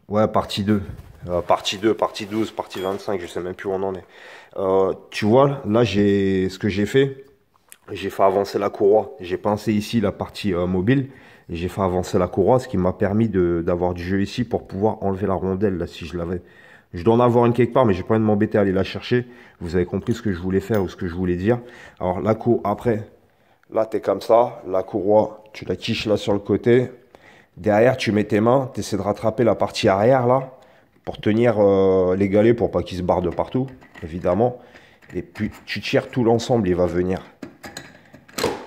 Ouais, partie 2. Partie 2, partie 12, partie 25, je sais même plus où on en est. Tu vois, là, ce que j'ai fait avancer la courroie. J'ai pincé ici la partie mobile. Et j'ai fait avancer la courroie, ce qui m'a permis d'avoir du jeu ici pour pouvoir enlever la rondelle, là, si je l'avais. Je dois en avoir une quelque part, mais j'ai pas envie de m'embêter à aller la chercher. Vous avez compris ce que je voulais faire ou ce que je voulais dire. Alors, après, là, t'es comme ça. La courroie, tu la quiches là sur le côté. Derrière, tu mets tes mains, tu essaies de rattraper la partie arrière là, pour tenir les galets pour pas qu'ils se barrent de partout, évidemment. Et puis tu tires tout l'ensemble, il va venir.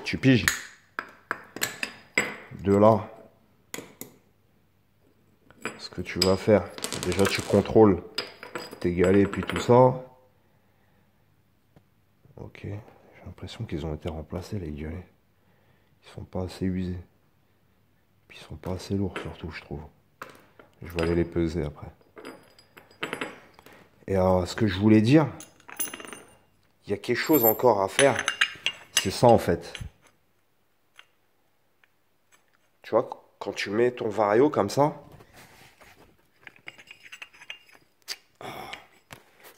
Tu piges. De là, ce que tu vas faire, déjà tu contrôles tes galets puis tout ça. Ok, j'ai l'impression qu'ils ont été remplacés les galets. Ils sont pas assez usés. Puis ils sont pas assez lourds surtout, je trouve. Je vais aller les peser après. Et ce que je voulais dire, il y a quelque chose encore à faire. C'est ça en fait. Tu vois, quand tu mets ton vario comme ça,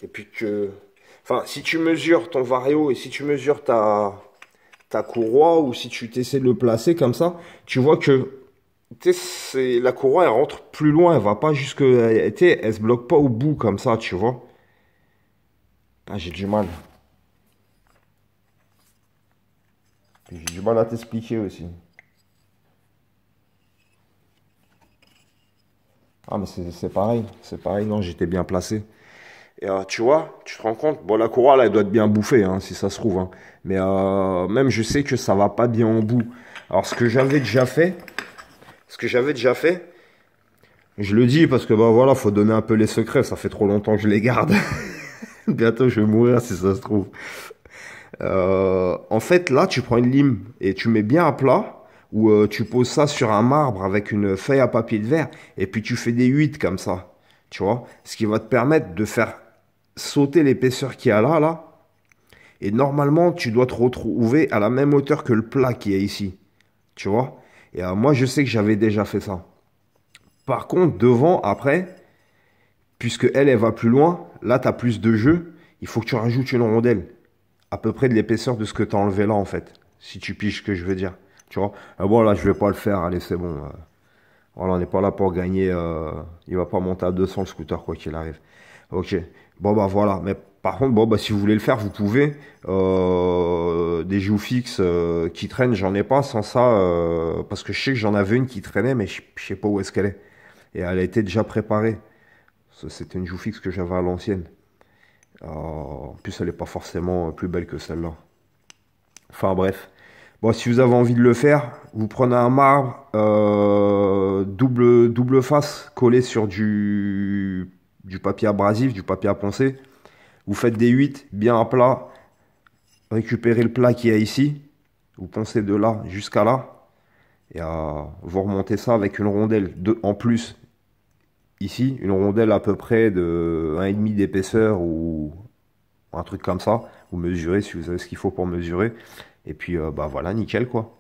et puis que... Enfin, si tu mesures ton vario et si tu mesures ta courroie ou si tu essaies de le placer comme ça, tu vois que la courroie, elle rentre plus loin, elle va pas jusque... Elle se bloque pas au bout comme ça, tu vois. Ah, j'ai du mal. J'ai du mal à t'expliquer aussi. Ah, mais c'est pareil, non, j'étais bien placé. Et tu vois, tu te rends compte, bon, la courroie, là, elle doit être bien bouffée, hein, si ça se trouve. Hein. Mais même, je sais que ça va pas bien en bout. Alors, ce que j'avais déjà fait, je le dis parce que, bah voilà, faut donner un peu les secrets, ça fait trop longtemps que je les garde. Bientôt, je vais mourir si ça se trouve. En fait, là, tu prends une lime et tu mets bien à plat, ou tu poses ça sur un marbre avec une feuille à papier de verre, et puis tu fais des huit comme ça, tu vois. Ce qui va te permettre de faire sauter l'épaisseur qu'il y a là, là. Et normalement, tu dois te retrouver à la même hauteur que le plat qui est ici, tu vois. Et moi, je sais que j'avais déjà fait ça. Par contre, devant, après, puisque elle va plus loin, là, tu as plus de jeu, il faut que tu rajoutes une rondelle à peu près de l'épaisseur de ce que tu as enlevé là, en fait. Si tu piges ce que je veux dire. Tu vois. Bon, là, je vais pas le faire. Allez, c'est bon. Voilà, on n'est pas là pour gagner. Il va pas monter à 200 le scooter, quoi qu'il arrive. Ok. Bon, bah voilà. Mais par contre, bon, bah, si vous voulez le faire, vous pouvez. Des joues fixes qui traînent, j'en ai pas sans ça. Parce que je sais que j'en avais une qui traînait, mais je sais pas où est-ce qu'elle est. Et elle a été déjà préparée. C'était une joue fixe que j'avais à l'ancienne. En plus, elle n'est pas forcément plus belle que celle-là. Enfin bref. Bon, si vous avez envie de le faire, vous prenez un marbre double face collé sur du papier abrasif, du papier à poncer. Vous faites des 8 bien à plat. Récupérez le plat qu'il y a ici. Vous poncez de là jusqu'à là. Et vous remontez ça avec une rondelle en plus. Ici, une rondelle à peu près de 1,5 d'épaisseur ou un truc comme ça. Vous mesurez si vous avez ce qu'il faut pour mesurer. Et puis, bah voilà, nickel quoi.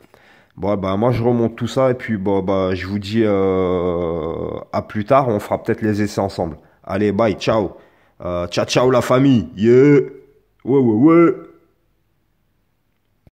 Bon, bah moi je remonte tout ça et puis bon, bah je vous dis à plus tard. On fera peut-être les essais ensemble. Allez, bye, ciao. Ciao, ciao la famille. Yeah. Ouais, ouais, ouais.